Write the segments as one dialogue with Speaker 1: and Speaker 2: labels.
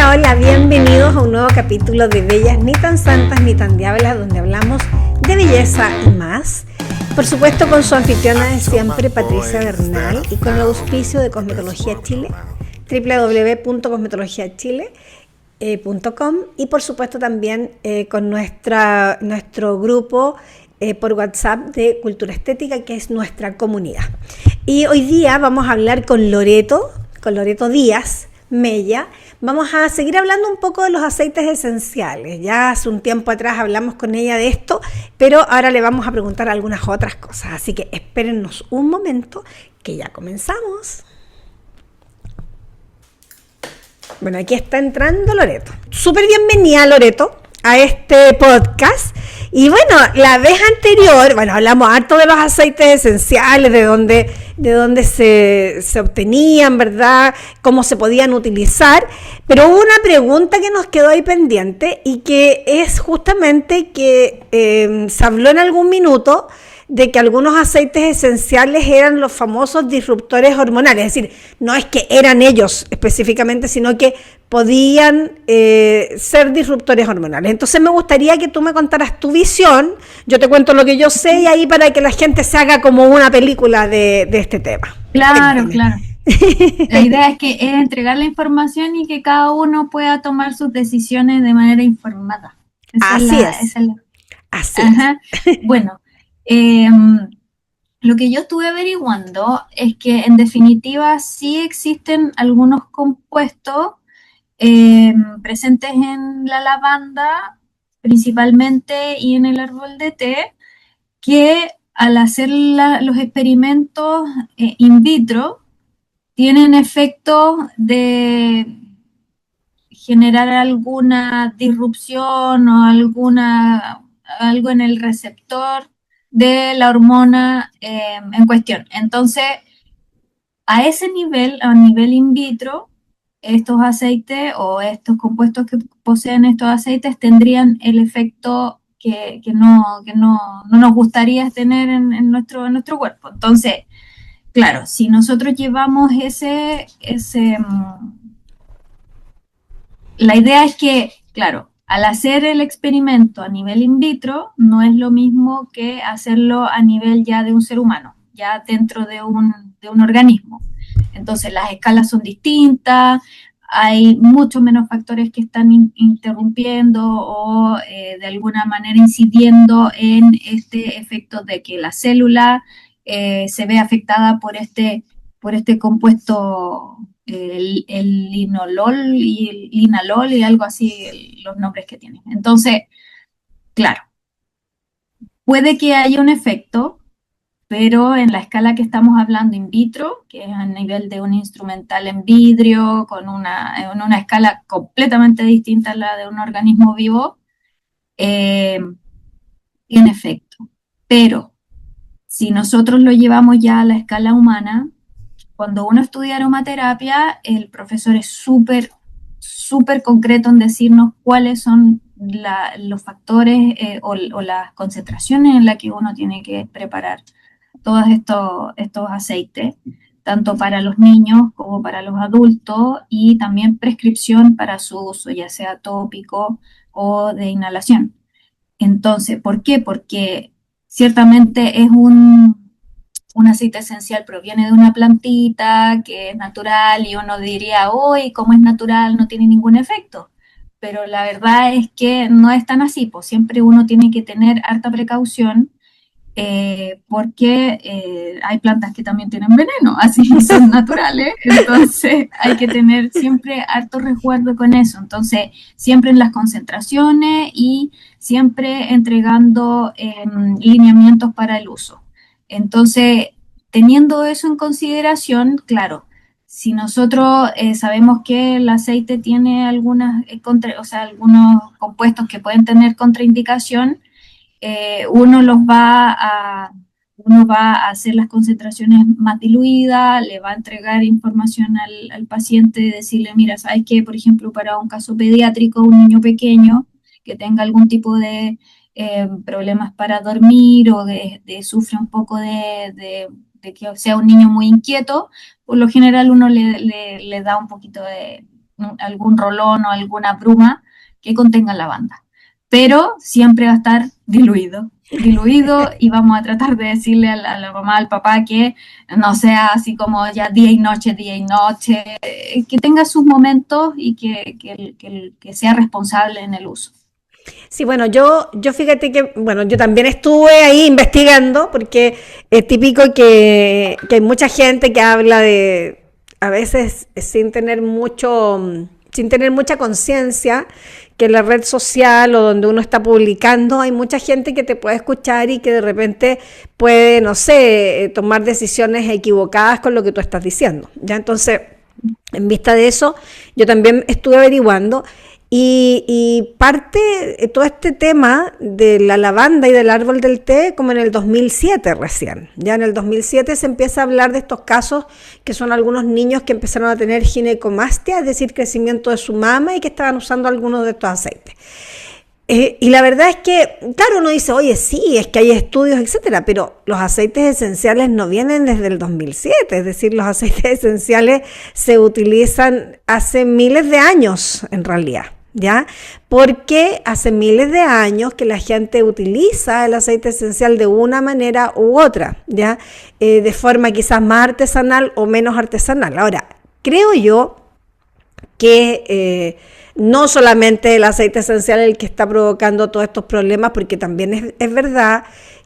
Speaker 1: Hola, hola, bienvenidos a un nuevo capítulo de Bellas ni tan santas ni tan diablas, donde hablamos de belleza y más. Por supuesto, con su anfitriona de siempre, Patricia Bernal, y con el auspicio de Cosmetología Chile, www.cosmetologiachile.com, y por supuesto también con nuestro grupo por WhatsApp de Cultura Estética, que es nuestra comunidad. Y hoy día vamos a hablar con Loreto Díaz Mella. Vamos a seguir hablando un poco de los aceites esenciales. Ya hace un tiempo atrás hablamos con ella de esto, pero ahora le vamos a preguntar algunas otras cosas. Así que espérennos un momento, que ya comenzamos. Bueno, aquí está entrando Loreto. Súper bienvenida, Loreto, a este podcast. Y bueno, la vez anterior, hablamos harto de los aceites esenciales, de dónde se obtenían, ¿verdad? Cómo se podían utilizar. Pero hubo una pregunta que nos quedó ahí pendiente y que es justamente que se habló en algún minuto de que algunos aceites esenciales eran los famosos disruptores hormonales. Es decir, no es que eran ellos específicamente, sino que podían ser disruptores hormonales. Entonces me gustaría que tú me contaras tu visión, yo te cuento lo que yo sé y ahí para que la gente se haga como una película de este tema.
Speaker 2: Claro, claro. La idea es entregar la información y que cada uno pueda tomar sus decisiones de manera informada.
Speaker 1: Así es. Así
Speaker 2: Ajá.
Speaker 1: es.
Speaker 2: Bueno, lo que yo estuve averiguando es que en definitiva sí existen algunos compuestos presentes en la lavanda principalmente y en el árbol de té que al hacer los experimentos in vitro tienen efectos de generar alguna disrupción o algo en el receptor de la hormona en cuestión. Entonces, a ese nivel, a nivel in vitro, estos aceites o estos compuestos que poseen estos aceites tendrían el efecto que no nos gustaría tener en nuestro cuerpo. Entonces, claro, si nosotros llevamos la idea es que, claro, al hacer el experimento a nivel in vitro, no es lo mismo que hacerlo a nivel ya de un ser humano, ya dentro de un organismo. Entonces las escalas son distintas, hay muchos menos factores que están interrumpiendo o de alguna manera incidiendo en este efecto de que la célula se ve afectada por este compuesto, el linolol y el linalol y algo así, los nombres que tienen. Entonces, claro, puede que haya un efecto, pero en la escala que estamos hablando in vitro, que es a nivel de un instrumental en vidrio, en una escala completamente distinta a la de un organismo vivo, tiene efecto. Pero si nosotros lo llevamos ya a la escala humana, cuando uno estudia aromaterapia, el profesor es súper concreto en decirnos cuáles son los factores o las concentraciones en las que uno tiene que preparar todos estos aceites, tanto para los niños como para los adultos, y también prescripción para su uso, ya sea tópico o de inhalación. Entonces, ¿por qué? Porque ciertamente es un aceite esencial, proviene de una plantita que es natural y uno diría, uy, como es natural, no tiene ningún efecto. Pero la verdad es que no es tan así, pues siempre uno tiene que tener harta precaución porque hay plantas que también tienen veneno, así son naturales, entonces hay que tener siempre harto resguardo con eso, entonces siempre en las concentraciones y siempre entregando lineamientos para el uso. Entonces, teniendo eso en consideración, claro, si nosotros sabemos que el aceite tiene algunos compuestos que pueden tener contraindicación, uno va a hacer las concentraciones más diluidas, le va a entregar información al paciente y decirle, mira, ¿sabes qué? Por ejemplo, para un caso pediátrico, un niño pequeño que tenga algún tipo de problemas para dormir o sufre un poco de que sea un niño muy inquieto, por lo general uno le da un poquito algún rolón o alguna bruma que contenga lavanda. Pero siempre va a estar diluido y vamos a tratar de decirle a la mamá, al papá que no sea así como ya día y noche, que tenga sus momentos y que sea responsable en el uso.
Speaker 1: Sí, bueno, yo fíjate que, bueno, yo también estuve ahí investigando, porque es típico que hay mucha gente que habla de, a veces sin tener mucha conciencia, que en la red social o donde uno está publicando hay mucha gente que te puede escuchar y que de repente puede, no sé, tomar decisiones equivocadas con lo que tú estás diciendo. Ya, entonces, en vista de eso, yo también estuve averiguando y parte de todo este tema de la lavanda y del árbol del té como en el 2007 recién. Ya en el 2007 se empieza a hablar de estos casos que son algunos niños que empezaron a tener ginecomastia, es decir, crecimiento de su mama, y que estaban usando algunos de estos aceites. Y la verdad es que, claro, uno dice, oye, sí, es que hay estudios, etcétera, pero los aceites esenciales no vienen desde el 2007, es decir, los aceites esenciales se utilizan hace miles de años, en realidad, ¿ya? Porque hace miles de años que la gente utiliza el aceite esencial de una manera u otra, ¿ya? De forma quizás más artesanal o menos artesanal. Ahora, creo yo que no solamente el aceite esencial es el que está provocando todos estos problemas, porque también es verdad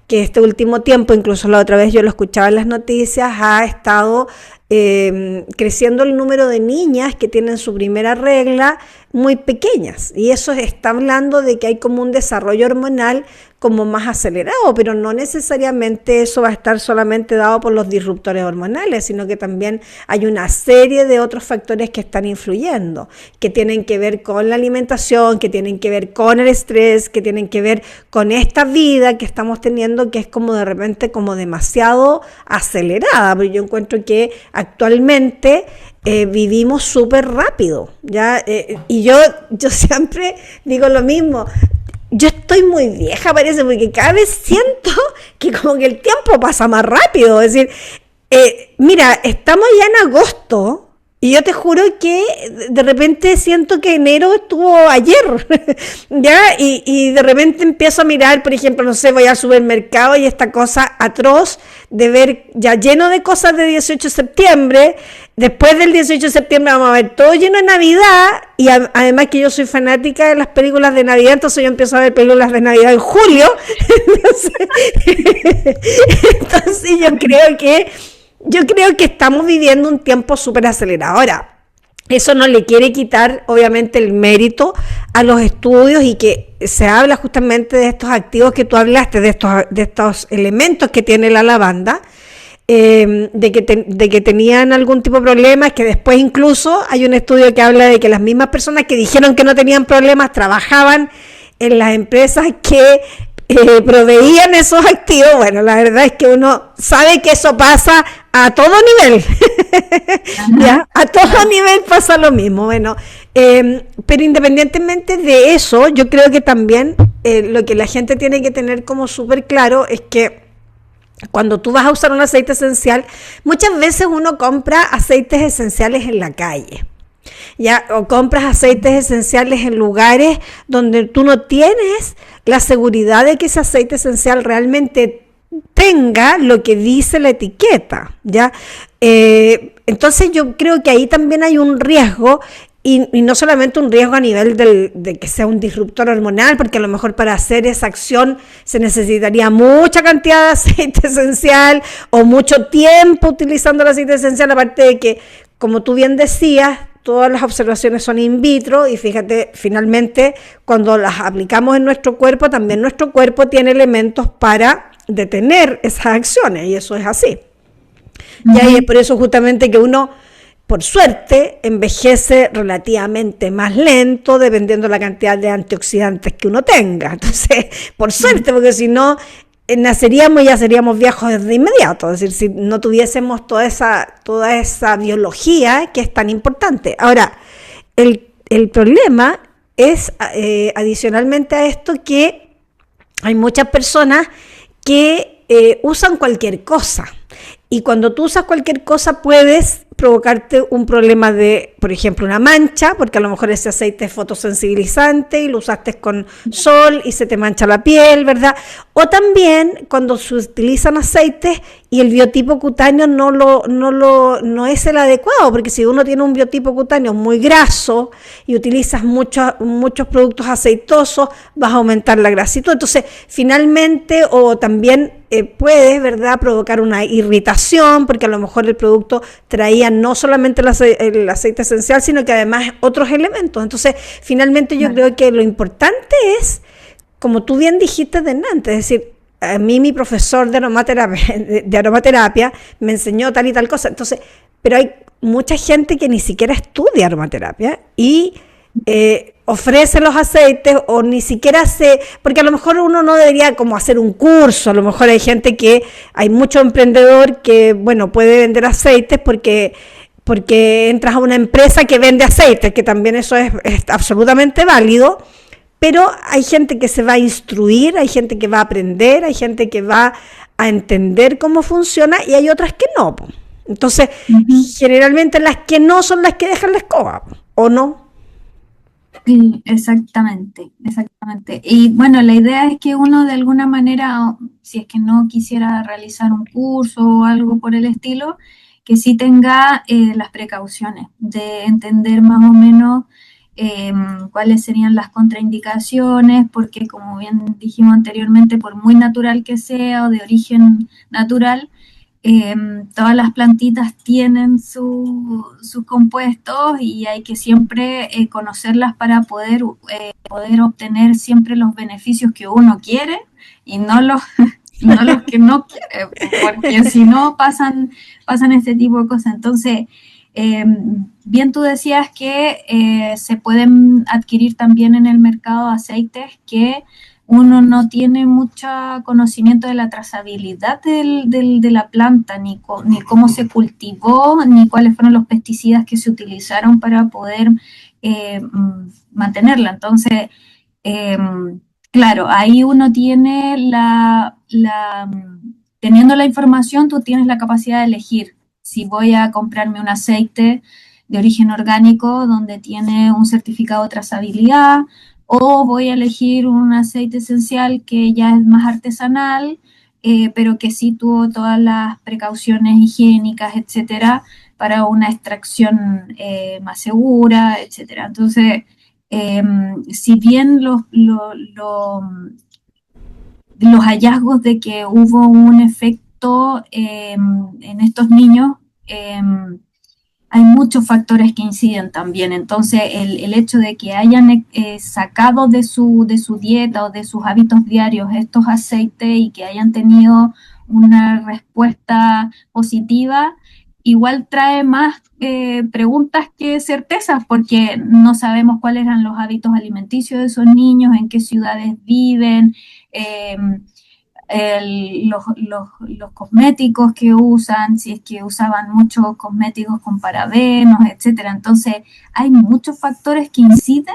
Speaker 1: que este último tiempo, incluso la otra vez yo lo escuchaba en las noticias, ha estado creciendo el número de niñas que tienen su primera regla muy pequeñas, y eso está hablando de que hay como un desarrollo hormonal como más acelerado, pero no necesariamente eso va a estar solamente dado por los disruptores hormonales, sino que también hay una serie de otros factores que están influyendo, que tienen que ver con la alimentación, que tienen que ver con el estrés, que tienen que ver con esta vida que estamos teniendo, que es como de repente como demasiado acelerada, porque yo encuentro que actualmente vivimos súper rápido, ¿ya? Y yo siempre digo lo mismo. Yo estoy muy vieja, parece, porque cada vez siento que como que el tiempo pasa más rápido. Es decir, mira, estamos ya en agosto y yo te juro que de repente siento que enero estuvo ayer, ¿ya? Y de repente empiezo a mirar, por ejemplo, no sé, voy al supermercado y esta cosa atroz de ver ya lleno de cosas de 18 de septiembre. Después del 18 de septiembre vamos a ver todo lleno de Navidad, y además que yo soy fanática de las películas de Navidad, entonces yo empiezo a ver películas de Navidad en julio. Entonces yo creo que estamos viviendo un tiempo súper acelerado. Ahora, eso no le quiere quitar, obviamente, el mérito a los estudios, y que se habla justamente de estos activos que tú hablaste, de estos elementos que tiene la lavanda, de que tenían algún tipo de problemas, que después incluso hay un estudio que habla de que las mismas personas que dijeron que no tenían problemas trabajaban en las empresas que proveían esos activos. Bueno, la verdad es que uno sabe que eso pasa a todo nivel. ¿Ya? A todo nivel pasa lo mismo. Bueno, pero independientemente de eso, yo creo que también lo que la gente tiene que tener como súper claro es que cuando tú vas a usar un aceite esencial, muchas veces uno compra aceites esenciales en la calle, ¿ya? O compras aceites esenciales en lugares donde tú no tienes la seguridad de que ese aceite esencial realmente tenga lo que dice la etiqueta, ¿ya? Entonces yo creo que ahí también hay un riesgo. Y no solamente un riesgo a nivel de que sea un disruptor hormonal, porque a lo mejor para hacer esa acción se necesitaría mucha cantidad de aceite esencial o mucho tiempo utilizando el aceite esencial, aparte de que, como tú bien decías, todas las observaciones son in vitro, y fíjate, finalmente, cuando las aplicamos en nuestro cuerpo, también nuestro cuerpo tiene elementos para detener esas acciones, y eso es así. Y ahí es por eso justamente que uno, por suerte, envejece relativamente más lento dependiendo de la cantidad de antioxidantes que uno tenga. Entonces, por suerte, porque si no, naceríamos y ya seríamos viejos de inmediato. Es decir, si no tuviésemos toda esa biología que es tan importante. Ahora, el problema es, adicionalmente a esto, que hay muchas personas que usan cualquier cosa. Y cuando tú usas cualquier cosa puedes provocarte un problema de, por ejemplo, una mancha, porque a lo mejor ese aceite es fotosensibilizante y lo usaste con sol y se te mancha la piel, ¿verdad? O también cuando se utilizan aceites y el biotipo cutáneo no es el adecuado, porque si uno tiene un biotipo cutáneo muy graso y utilizas muchos productos aceitosos, vas a aumentar la grasitud. Entonces, finalmente, o también puede, ¿verdad?, provocar una irritación, porque a lo mejor el producto traía no solamente el aceite esencial, sino que además otros elementos. Entonces, finalmente yo creo que lo importante es, como tú bien dijiste delante, es decir, a mí mi profesor de aromaterapia me enseñó tal y tal cosa. Entonces, pero hay mucha gente que ni siquiera estudia aromaterapia y ofrece los aceites o ni siquiera porque a lo mejor uno no debería como hacer un curso, a lo mejor hay mucho emprendedor que, bueno, puede vender aceites porque entras a una empresa que vende aceites, que también eso es absolutamente válido, pero hay gente que se va a instruir, hay gente que va a aprender, hay gente que va a entender cómo funciona y hay otras que no. Entonces, generalmente las que no son las que dejan la escoba, ¿o no?
Speaker 2: Sí, exactamente. Y bueno, la idea es que uno de alguna manera, si es que no quisiera realizar un curso o algo por el estilo, que sí tenga las precauciones de entender más o menos cuáles serían las contraindicaciones, porque como bien dijimos anteriormente, por muy natural que sea o de origen natural, todas las plantitas tienen sus compuestos y hay que siempre conocerlas para poder obtener siempre los beneficios que uno quiere y no los que no quiere, porque si no pasan este tipo de cosas. Entonces, bien tú decías que se pueden adquirir también en el mercado aceites que uno no tiene mucho conocimiento de la trazabilidad de la planta, ni cómo se cultivó, ni cuáles fueron los pesticidas que se utilizaron para poder mantenerla. Entonces, claro, ahí uno tiene teniendo la información, tú tienes la capacidad de elegir si voy a comprarme un aceite de origen orgánico donde tiene un certificado de trazabilidad, o voy a elegir un aceite esencial que ya es más artesanal, pero que sí tuvo todas las precauciones higiénicas, etcétera, para una extracción más segura, etcétera. Entonces, si bien los hallazgos de que hubo un efecto en estos niños, hay muchos factores que inciden también. Entonces, el hecho de que hayan sacado de su dieta o de sus hábitos diarios estos aceites y que hayan tenido una respuesta positiva, igual trae más preguntas que certezas, porque no sabemos cuáles eran los hábitos alimenticios de esos niños, en qué ciudades viven, los cosméticos que usan, si es que usaban muchos cosméticos con parabenos, etcétera. Entonces, hay muchos factores que inciden.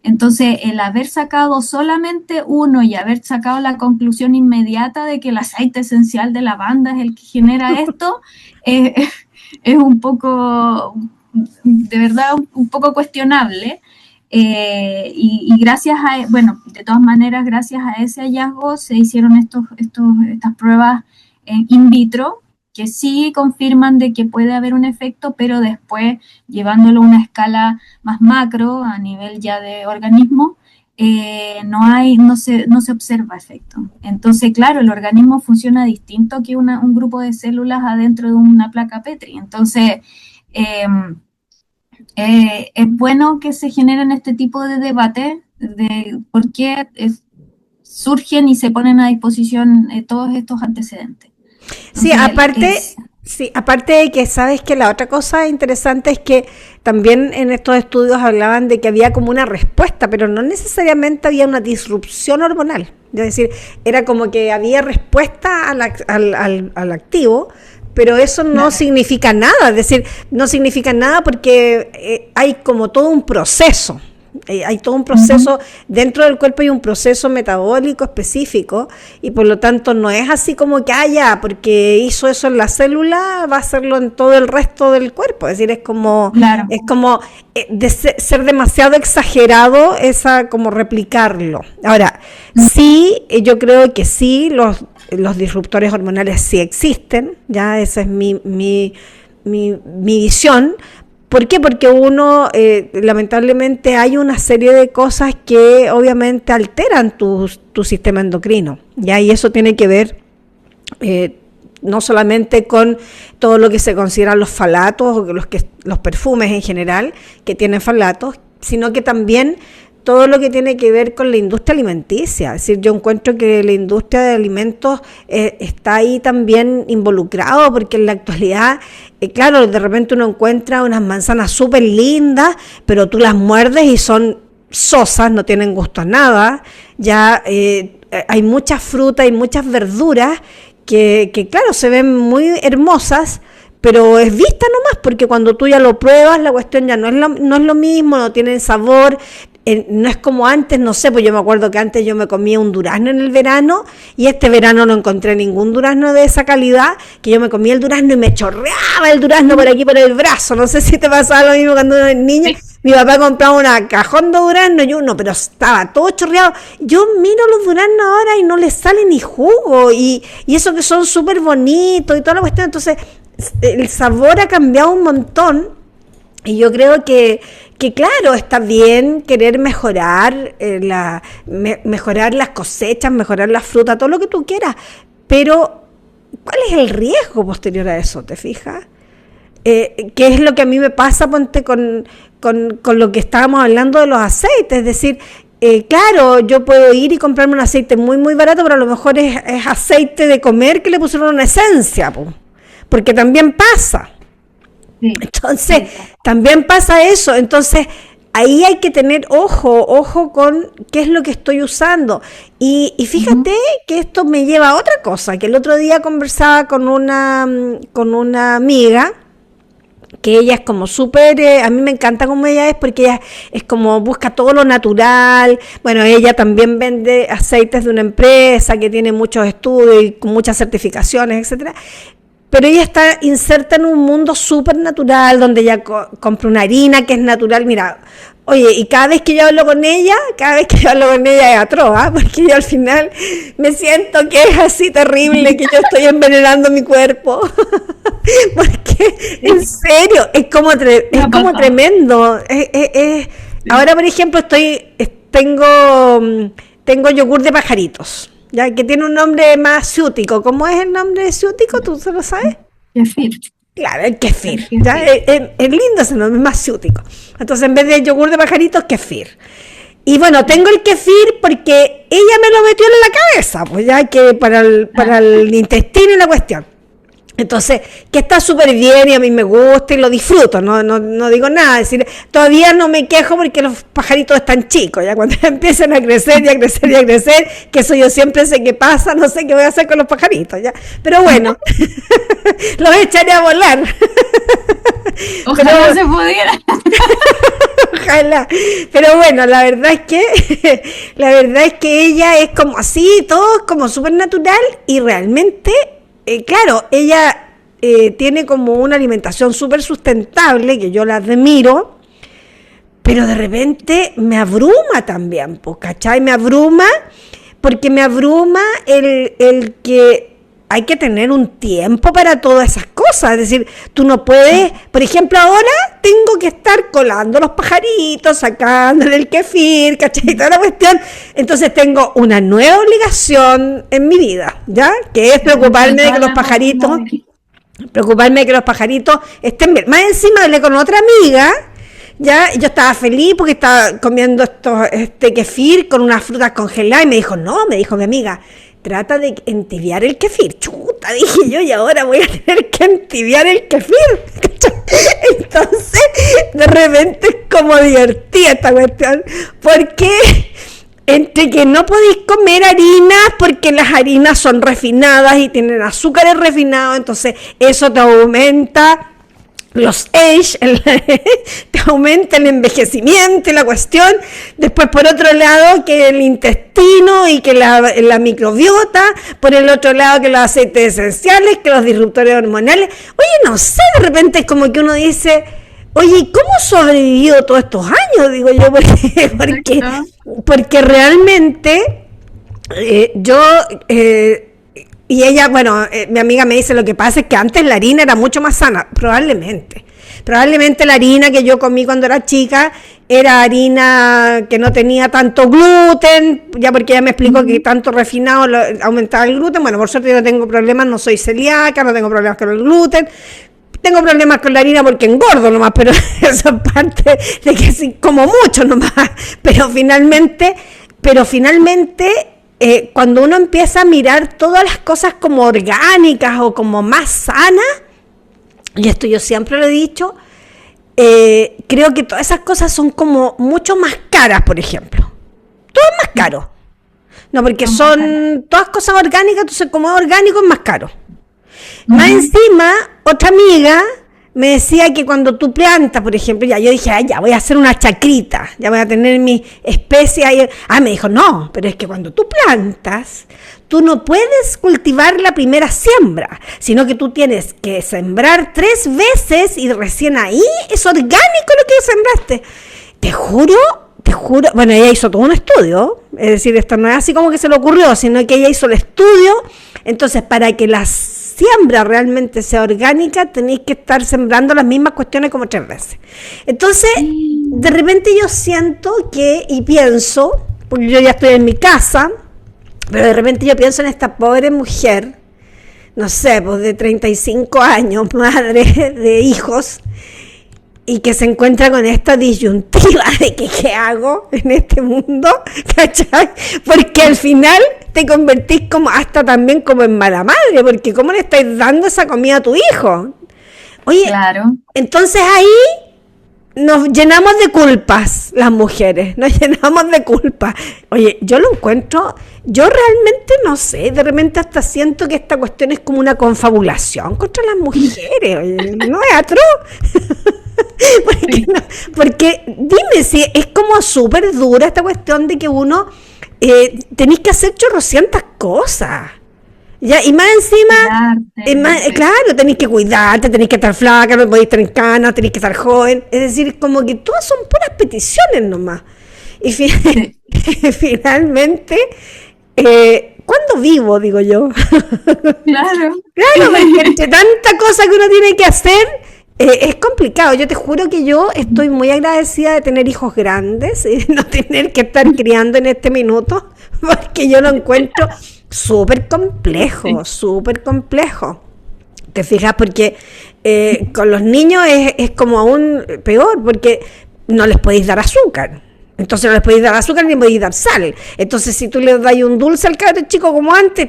Speaker 2: Entonces, el haber sacado solamente uno y haber sacado la conclusión inmediata de que el aceite esencial de lavanda es el que genera esto, es un poco, de verdad, un poco cuestionable. Y gracias de todas maneras, gracias a ese hallazgo se hicieron estas pruebas in vitro, que sí confirman de que puede haber un efecto, pero después, llevándolo a una escala más macro, a nivel ya de organismo, no se observa efecto. Entonces, claro, el organismo funciona distinto que un grupo de células adentro de una placa Petri. Entonces, es bueno que se generen este tipo de debate de por qué surgen y se ponen a disposición todos estos antecedentes. Entonces,
Speaker 1: aparte de que sabes que la otra cosa interesante es que también en estos estudios hablaban de que había como una respuesta, pero no necesariamente había una disrupción hormonal. Es decir, era como que había respuesta al activo, pero eso no significa nada. Es decir, no significa nada porque hay como todo un proceso Hay todo un proceso, dentro del cuerpo hay un proceso metabólico específico y por lo tanto no es así como que porque hizo eso en la célula, va a hacerlo en todo el resto del cuerpo. Es decir, es como ser demasiado exagerado como replicarlo. Ahora, sí, yo creo que sí, los disruptores hormonales sí existen, ya esa es mi visión. ¿Por qué? Porque uno, lamentablemente, hay una serie de cosas que obviamente alteran tu sistema endocrino, ¿ya? Y eso tiene que ver no solamente con todo lo que se consideran los falatos o los perfumes en general que tienen falatos, sino que también todo lo que tiene que ver con la industria alimenticia. Es decir, yo encuentro que la industria de alimentos está ahí también involucrado, porque en la actualidad, claro, de repente uno encuentra unas manzanas súper lindas, pero tú las muerdes y son sosas, no tienen gusto a nada. Ya hay mucha fruta y muchas verduras que claro, se ven muy hermosas, pero es vista nomás, porque cuando tú ya lo pruebas, la cuestión ya no es lo mismo, no tiene sabor. No es como antes, no sé, pues yo me acuerdo que antes yo me comía un durazno en el verano y este verano no encontré ningún durazno de esa calidad, que yo me comía el durazno y me chorreaba el durazno por aquí por el brazo. No sé si te pasaba lo mismo cuando eras niña. Mi papá compraba una cajón de durazno y uno, pero estaba todo chorreado. Yo miro los duraznos ahora y no les sale ni jugo y eso que son súper bonitos y toda la cuestión. Entonces el sabor ha cambiado un montón y yo creo que claro, está bien querer mejorar mejorar las cosechas, mejorar la fruta, todo lo que tú quieras, pero ¿cuál es el riesgo posterior a eso? ¿Te fijas? ¿Qué es lo que a mí me pasa, ponte, con lo que estábamos hablando de los aceites? Es decir, claro, yo puedo ir y comprarme un aceite muy, muy barato, pero a lo mejor es aceite de comer que le pusieron una esencia, porque también pasa. Entonces, también pasa eso. Entonces, ahí hay que tener ojo con qué es lo que estoy usando. Y fíjate que esto me lleva a otra cosa, que el otro día conversaba con una amiga, que ella es como súper, a mí me encanta como ella es, porque ella es como busca todo lo natural. Bueno, ella también vende aceites de una empresa que tiene muchos estudios y con muchas certificaciones, etcétera. Pero ella está inserta en un mundo súper natural, donde ella compra una harina que es natural. Mira, oye, y cada vez que yo hablo con ella es atroz, porque yo al final me siento que es así terrible, que yo estoy envenenando mi cuerpo. Porque, en serio, es como tremendo. Ahora, por ejemplo, tengo yogur de pajaritos, ya que tiene un nombre más ciútico. ¿Cómo es el nombre de ciútico? ¿Tú se lo sabes?
Speaker 2: Kefir.
Speaker 1: Claro, el kefir. ¿Ya? Es lindo ese nombre, es más ciútico. Entonces, en vez de yogur de pajaritos, kefir. Y bueno, tengo el kefir porque ella me lo metió en la cabeza, pues ya que para el intestino y la cuestión. Entonces, que está súper bien y a mí me gusta y lo disfruto, no digo nada. Es decir, todavía no me quejo porque los pajaritos están chicos, ya cuando empiezan a crecer y a crecer y a crecer, que eso yo siempre sé qué pasa, no sé qué voy a hacer con los pajaritos, ya. Pero bueno, los echaré a volar.
Speaker 2: Ojalá se pudiera.
Speaker 1: Ojalá. Pero bueno, la verdad es que ella es como así, todo es como súper natural y realmente... claro, ella tiene como una alimentación súper sustentable, que yo la admiro, pero de repente me abruma también, ¿cachai? Me abruma porque me abruma el que hay que tener un tiempo para todas esas cosas. Es decir, tú no puedes, por ejemplo, ahora tengo que estar colando los pajaritos, sacándole el kefir, ¿cachai? Toda la cuestión. Entonces tengo una nueva obligación en mi vida, ¿ya? Que es preocuparme de que los pajaritos estén bien. Más encima hablé con otra amiga, ya, yo estaba feliz porque estaba comiendo este kefir con unas frutas congeladas y me dijo mi amiga, trata de entibiar el kefir. Chuta, dije yo, y ahora voy a tener que entibiar el kefir. Entonces, de repente es como divertida esta cuestión, porque entre que no podéis comer harinas porque las harinas son refinadas y tienen azúcares refinados, entonces eso te aumenta los age, te aumenta el envejecimiento y la cuestión. Después, por otro lado, que el intestino y que la microbiota. Por el otro lado, que los aceites esenciales, que los disruptores hormonales. Oye, no sé, de repente es como que uno dice, oye, ¿y cómo he sobrevivido todos estos años? Digo yo, porque realmente yo... y ella, bueno, mi amiga me dice, lo que pasa es que antes la harina era mucho más sana, probablemente. Probablemente la harina que yo comí cuando era chica era harina que no tenía tanto gluten, ya porque ella me explicó que tanto refinado aumentaba el gluten. Bueno, por suerte yo no tengo problemas, no soy celíaca, no tengo problemas con el gluten. Tengo problemas con la harina porque engordo nomás, pero eso es parte de que sí, como mucho nomás. Pero finalmente, cuando uno empieza a mirar todas las cosas como orgánicas o como más sanas, y esto yo siempre lo he dicho, creo que todas esas cosas son como mucho más caras, por ejemplo. Todo es más caro. No, porque son todas cosas orgánicas, entonces como es orgánico es más caro. Más encima, otra amiga me decía que cuando tú plantas, por ejemplo, ya yo dije, ya voy a hacer una chacrita, ya voy a tener mi especie ahí. Me dijo, no, pero es que cuando tú plantas, tú no puedes cultivar la primera siembra, sino que tú tienes que sembrar 3 veces y recién ahí es orgánico lo que sembraste. Te juro, bueno, ella hizo todo un estudio, es decir, esto no es así como que se le ocurrió, sino que ella hizo el estudio. Entonces, para que la siembra realmente sea orgánica, tenéis que estar sembrando las mismas cuestiones como 3 veces. Entonces, de repente yo siento y pienso, porque yo ya estoy en mi casa, pero de repente yo pienso en esta pobre mujer, no sé, pues de 35 años, madre de hijos, y que se encuentra con esta disyuntiva de que qué hago en este mundo, ¿cachai? Porque al final te convertís como hasta también como en mala madre, porque ¿cómo le estáis dando esa comida a tu hijo? Oye, claro. Entonces ahí nos llenamos de culpas las mujeres, nos llenamos de culpas. Oye, yo lo encuentro, yo realmente no sé, de repente hasta siento que esta cuestión es como una confabulación contra las mujeres, oye, ¿no es atroz? Porque dime si es como súper dura esta cuestión de que uno tenéis que hacer chorrocientas cosas. Ya, y más encima, claro, tenéis que cuidarte, tenéis que estar flaca, no podéis estar en canas, tenéis que estar joven. Es decir, como que todas son puras peticiones nomás. Y finalmente, ¿cuándo vivo? Digo yo.
Speaker 2: Claro.
Speaker 1: Claro, porque entre tanta cosa que uno tiene que hacer, es complicado. Yo te juro que yo estoy muy agradecida de tener hijos grandes y de no tener que estar criando en este minuto, porque yo lo encuentro súper complejo, súper complejo. ¿Te fijas? Porque con los niños es como aún peor, porque no les podéis dar azúcar. Entonces no les podéis dar azúcar ni podéis dar sal. Entonces si tú le das un dulce al cabro chico como antes,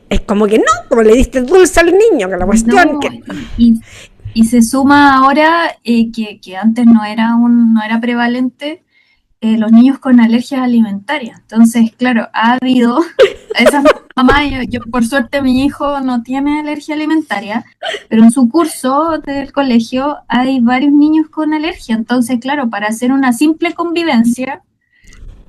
Speaker 1: es como que no, como le diste dulce al niño, que la cuestión...
Speaker 2: No, que... Y se suma ahora que antes no era prevalente los niños con alergias alimentarias. Entonces, claro, ha habido esas mamás, yo por suerte mi hijo no tiene alergia alimentaria, pero en su curso del colegio hay varios niños con alergia. Entonces, claro, para hacer una simple convivencia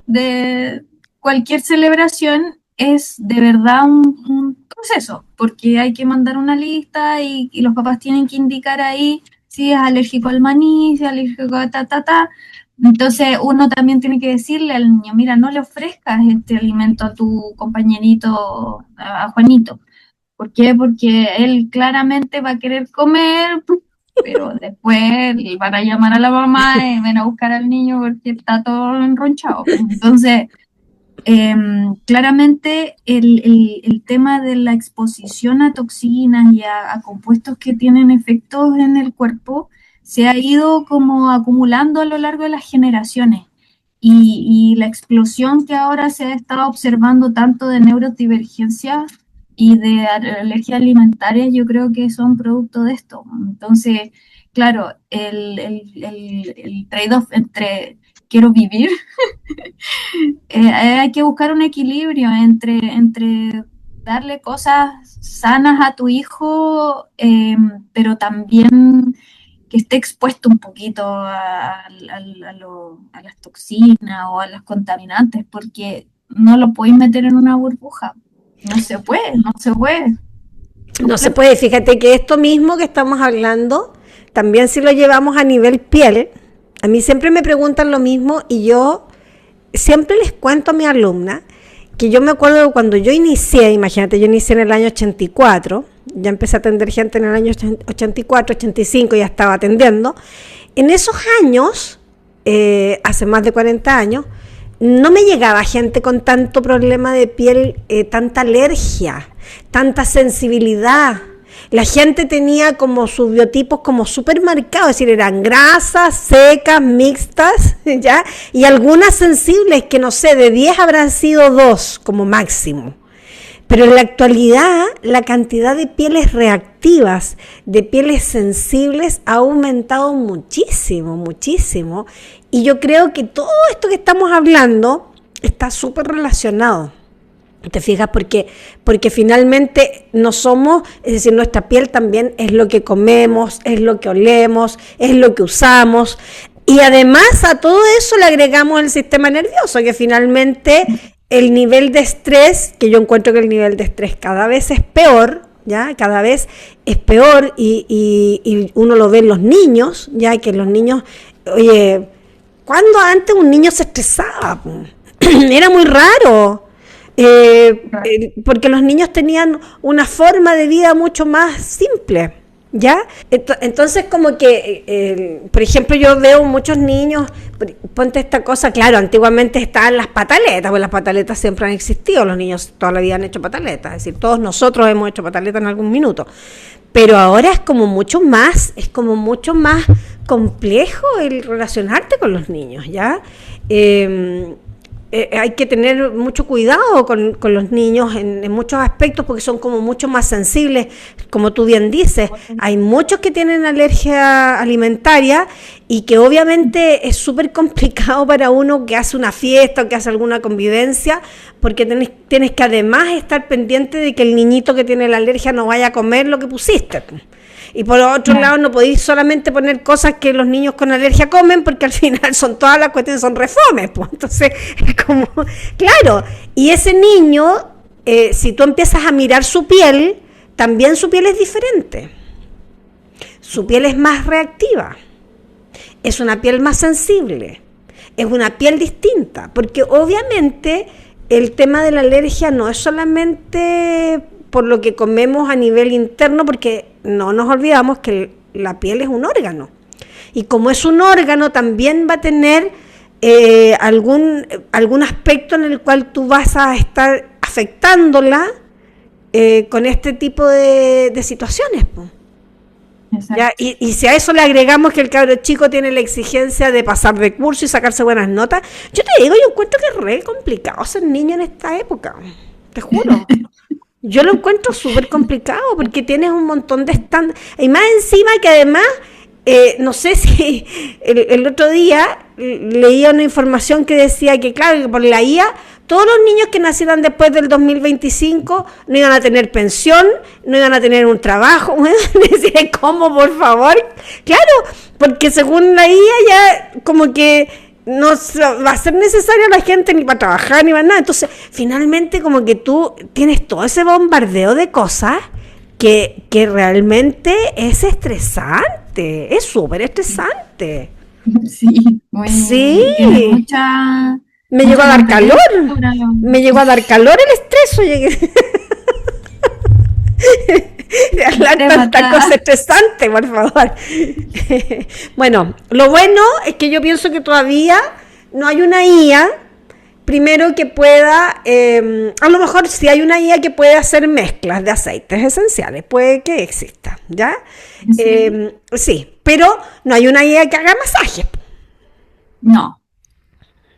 Speaker 2: de cualquier celebración es de verdad un proceso, porque hay que mandar una lista y los papás tienen que indicar ahí si es alérgico al maní, si es alérgico a ta. Entonces uno también tiene que decirle al niño, mira, no le ofrezcas este alimento a tu compañerito, a Juanito. ¿Por qué? Porque él claramente va a querer comer, pero después van a llamar a la mamá y van a buscar al niño porque está todo enronchado. Entonces, claramente el tema de la exposición a toxinas y a compuestos que tienen efectos en el cuerpo se ha ido como acumulando a lo largo de las generaciones y la explosión que ahora se ha estado observando tanto de neurodivergencia y de alergia alimentaria, yo creo que son producto de esto. Entonces, claro, el trade-off entre quiero vivir, hay que buscar un equilibrio entre darle cosas sanas a tu hijo, pero también que esté expuesto un poquito a las toxinas o a los contaminantes, porque no lo puedes meter en una burbuja. No se puede, no se puede.
Speaker 1: No se puede. Fíjate que esto mismo que estamos hablando, también si lo llevamos a nivel piel, a mí siempre me preguntan lo mismo y yo siempre les cuento a mi alumna que yo me acuerdo cuando yo inicié, imagínate, yo inicié en el año 84, ya empecé a atender gente en el año 84, 85, ya estaba atendiendo. En esos años, hace más de 40 años, no me llegaba gente con tanto problema de piel, tanta alergia, tanta sensibilidad. La gente tenía como sus biotipos como súper marcados, es decir, eran grasas, secas, mixtas, ¿ya? Y algunas sensibles que no sé, de 10 habrán sido 2 como máximo. Pero en la actualidad la cantidad de pieles reactivas, de pieles sensibles ha aumentado muchísimo, muchísimo. Y yo creo que todo esto que estamos hablando está súper relacionado. ¿Te fijas? Porque finalmente no somos, es decir, nuestra piel también es lo que comemos, es lo que olemos, es lo que usamos. Y además a todo eso le agregamos el sistema nervioso, que finalmente el nivel de estrés, que yo encuentro que el nivel de estrés cada vez es peor, ¿ya? Cada vez es peor y uno lo ve en los niños, ya que los niños, oye, ¿cuándo antes un niño se estresaba? Era muy raro. Porque los niños tenían una forma de vida mucho más simple, ¿ya? Entonces como que, por ejemplo, yo veo muchos niños, ponte esta cosa, claro, antiguamente estaban las pataletas, pues las pataletas siempre han existido, los niños toda la vida han hecho pataletas, es decir, todos nosotros hemos hecho pataletas en algún minuto, pero ahora es como mucho más complejo el relacionarte con los niños, ¿ya? Hay que tener mucho cuidado con los niños en muchos aspectos porque son como mucho más sensibles, como tú bien dices. Hay muchos que tienen alergia alimentaria y que obviamente es súper complicado para uno que hace una fiesta o que hace alguna convivencia, porque tienes que además estar pendiente de que el niñito que tiene la alergia no vaya a comer lo que pusiste. Y por otro lado no podéis solamente poner cosas que los niños con alergia comen, porque al final son todas las cuestiones, son refomes, pues. Entonces es como, claro, y ese niño, si tú empiezas a mirar su piel, también su piel es diferente, su piel es más reactiva, es una piel más sensible, es una piel distinta, porque obviamente el tema de la alergia no es solamente por lo que comemos a nivel interno, porque no nos olvidamos que la piel es un órgano. Y como es un órgano, también va a tener algún aspecto en el cual tú vas a estar afectándola con este tipo de situaciones. ¿Ya? Y si a eso le agregamos que el cabro chico tiene la exigencia de pasar de curso y sacarse buenas notas, yo te digo, yo encuentro que es re complicado ser niño en esta época, te juro. Yo lo encuentro súper complicado porque tienes un montón de estándares. Y más encima que además, no sé si el otro día leía una información que decía que, claro, que por la IA, todos los niños que nacieran después del 2025 no iban a tener pensión, no iban a tener un trabajo. Decía, ¿cómo, por favor? Claro, porque según la IA ya como que no va a ser necesario la gente ni para trabajar ni para nada. Entonces, finalmente como que tú tienes todo ese bombardeo de cosas que realmente es estresante, es súper estresante.
Speaker 2: Sí, muy,
Speaker 1: sí.
Speaker 2: Me
Speaker 1: llegó a dar calor. Me llegó a dar calor el estrés, oye. De hablar tanta cosa estresante, por favor. Bueno, lo bueno es que yo pienso que todavía no hay una IA, primero que pueda, a lo mejor si hay una IA que puede hacer mezclas de aceites esenciales, puede que exista, ¿ya? Sí, sí, pero no hay una IA que haga masajes.
Speaker 2: No.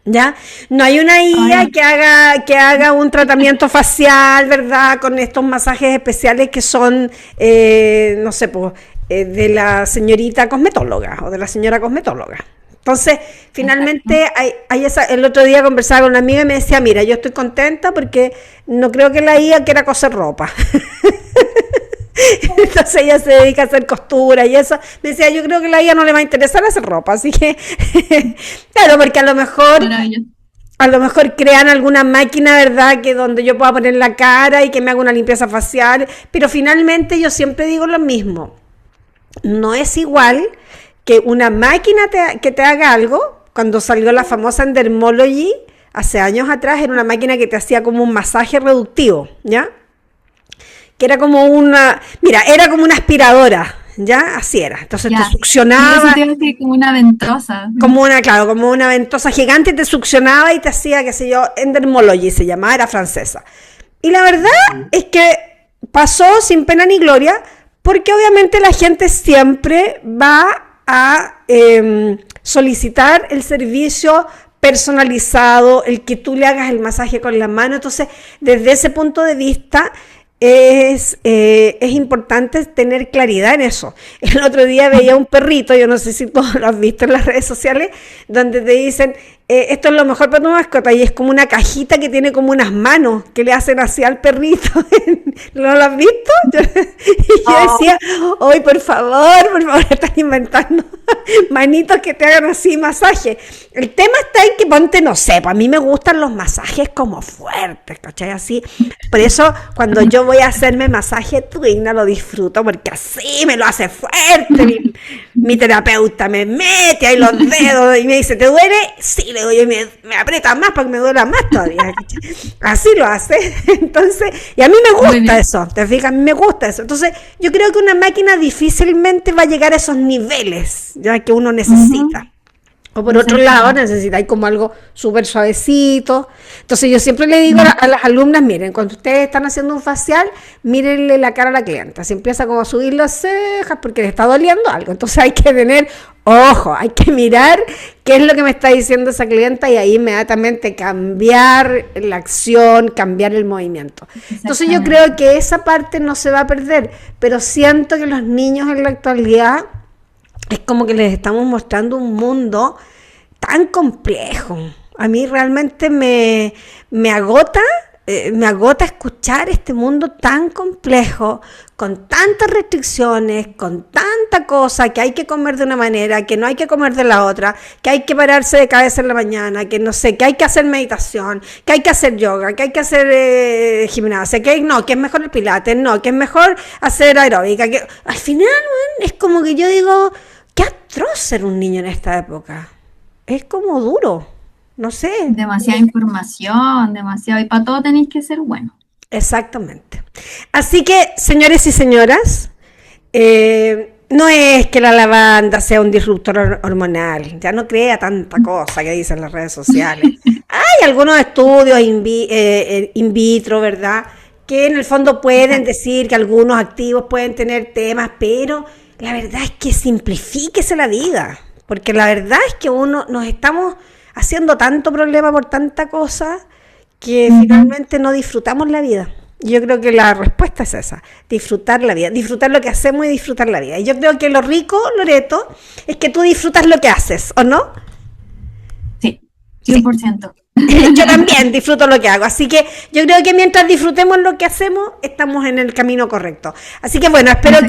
Speaker 1: ¿Ya? No hay una IA que haga un tratamiento facial, ¿verdad? Con estos masajes especiales que son, no sé, pues, de la señorita cosmetóloga o de la señora cosmetóloga. Entonces, finalmente el otro día conversaba con una amiga y me decía, mira, yo estoy contenta porque no creo que la IA quiera coser ropa. Entonces ella se dedica a hacer costura y eso. Me decía, yo creo que a la IA no le va a interesar hacer ropa, así que claro, porque a lo mejor crean alguna máquina, ¿verdad? Que donde yo pueda poner la cara y que me haga una limpieza facial, pero finalmente yo siempre digo lo mismo. No es igual que una máquina que te haga algo. Cuando salió la famosa Dermology, hace años atrás, era una máquina que te hacía como un masaje reductivo, ¿ya? Que era como era como una aspiradora, ¿ya? Así era. Entonces te succionaba.
Speaker 2: Como una ventosa.
Speaker 1: Como una ventosa gigante, te succionaba y te hacía, qué sé yo, Dermology se llamaba, era francesa. Y la verdad es que pasó sin pena ni gloria, porque obviamente la gente siempre va a solicitar el servicio personalizado, el que tú le hagas el masaje con la mano. Entonces, desde ese punto de vista, es importante tener claridad en eso. El otro día veía un perrito, yo no sé si tú lo has visto en las redes sociales, donde te dicen, esto es lo mejor para tu mascota, y es como una cajita que tiene como unas manos que le hacen así al perrito. ¿No lo has visto? Yo decía, hoy por favor, están inventando manitos que te hagan así masaje. El tema está en que ponte, no sé, pues a mí me gustan los masajes como fuertes, ¿cachai? Así, por eso cuando yo voy a hacerme masaje Twina lo disfruto, porque así me lo hace fuerte. Mi terapeuta me mete ahí los dedos y me dice, ¿te duele? Sí, le digo, y me aprieta más para que me duela más todavía. Así lo hace. Entonces, y a mí me gusta eso, ¿te fijas? A mí me gusta eso. Entonces, yo creo que una máquina difícilmente va a llegar a esos niveles ya que uno necesita. O por otro lado, necesitáis como algo súper suavecito. Entonces yo siempre le digo a las alumnas, miren, cuando ustedes están haciendo un facial, mírenle la cara a la clienta. Si empieza como a subir las cejas porque le está doliendo algo. Entonces hay que tener ojo, hay que mirar qué es lo que me está diciendo esa clienta y ahí inmediatamente cambiar la acción, cambiar el movimiento. Entonces yo creo que esa parte no se va a perder, pero siento que los niños en la actualidad es como que les estamos mostrando un mundo tan complejo. A mí realmente me agota escuchar este mundo tan complejo, con tantas restricciones, con tanta cosa, que hay que comer de una manera, que no hay que comer de la otra, que hay que pararse de cabeza en la mañana, que no sé, que hay que hacer meditación, que hay que hacer yoga, que hay que hacer gimnasia, que es mejor el pilates, no, que es mejor hacer aeróbica. Que al final, es como que yo digo, qué atroz ser un niño en esta época. Es como duro, no sé.
Speaker 2: Demasiada información, y para todo tenéis que ser bueno.
Speaker 1: Exactamente. Así que, señores y señoras, no es que la lavanda sea un disruptor hormonal, ya no crea tanta cosa que dicen las redes sociales. Hay algunos estudios in vitro, ¿verdad?, que en el fondo pueden decir que algunos activos pueden tener temas, pero la verdad es que simplifíquese la vida, porque la verdad es que nos estamos haciendo tanto problema por tanta cosa que finalmente no disfrutamos la vida. Yo creo que la respuesta es esa, disfrutar la vida, disfrutar lo que hacemos y disfrutar la vida. Y yo creo que lo rico, Loreto, es que tú disfrutas lo que haces, ¿o no?
Speaker 2: Sí, 100%.
Speaker 1: Yo también disfruto lo que hago, así que yo creo que mientras disfrutemos lo que hacemos, estamos en el camino correcto. Así que bueno, espero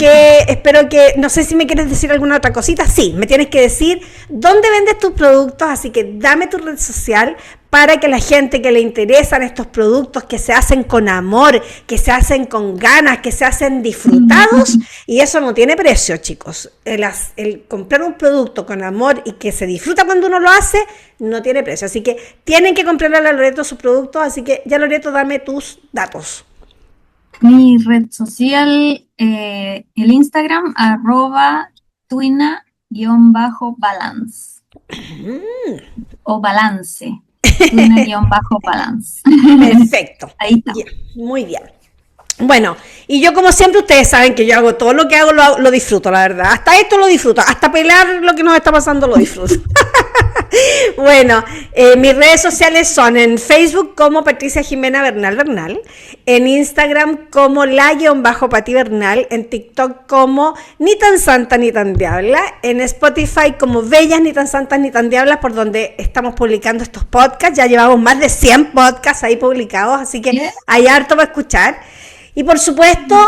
Speaker 1: que, no sé si me quieres decir alguna otra cosita. Sí, me tienes que decir dónde vendes tus productos, así que dame tu red social para que la gente que le interesan estos productos que se hacen con amor, que se hacen con ganas, que se hacen disfrutados, y eso no tiene precio, chicos. El comprar un producto con amor y que se disfruta cuando uno lo hace, no tiene precio. Así que tienen que comprarle a Loreto sus productos, así que ya, Loreto, dame tus datos.
Speaker 2: Mi red social, el Instagram, @twina_balance. O balance. Twina_balance.
Speaker 1: Perfecto.
Speaker 2: Ahí está.
Speaker 1: Bien, muy bien. Bueno, y yo como siempre, ustedes saben que yo hago todo lo que hago, lo disfruto, la verdad. Hasta esto lo disfruto, hasta pelar lo que nos está pasando lo disfruto. Bueno, mis redes sociales son en Facebook como Patricia Jimena Bernal, en Instagram como la_Pati Bernal, en TikTok como Ni tan santa ni tan diabla, en Spotify como Bellas Ni tan santas ni tan diablas, por donde estamos publicando estos podcasts. Ya llevamos más de 100 podcasts ahí publicados, así que hay harto para escuchar. Y por supuesto,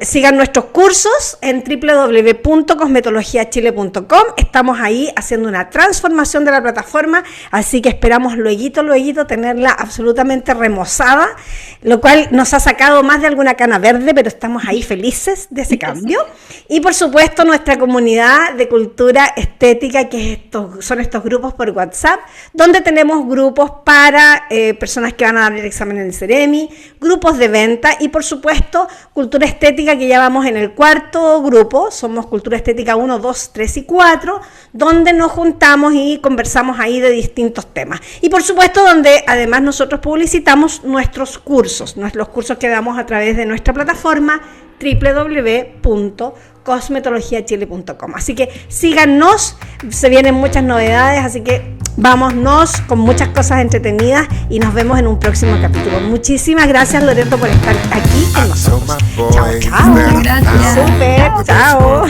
Speaker 1: sigan nuestros cursos en www.cosmetologiachile.com. Estamos ahí haciendo una transformación de la plataforma, así que esperamos luego tenerla absolutamente remozada, lo cual nos ha sacado más de alguna cana verde, pero estamos ahí felices de ese cambio. Y por supuesto, nuestra comunidad de cultura estética, que son estos grupos por WhatsApp, donde tenemos grupos para personas que van a dar el examen en el Ceremi, grupos de venta y por supuesto cultura estética, que ya vamos en el 4º grupo. Somos cultura estética 1, 2, 3 y 4, donde nos juntamos y conversamos ahí de distintos temas. Y por supuesto donde además nosotros publicitamos nuestros cursos, los cursos que damos a través de nuestra plataforma www.cosmetologiachile.com. Así que síganos, se vienen muchas novedades, así que vámonos con muchas cosas entretenidas y nos vemos en un próximo capítulo. Muchísimas gracias, Loreto, por estar aquí con nosotros. Chao, chao.
Speaker 2: Gracias.
Speaker 1: Súper, chao.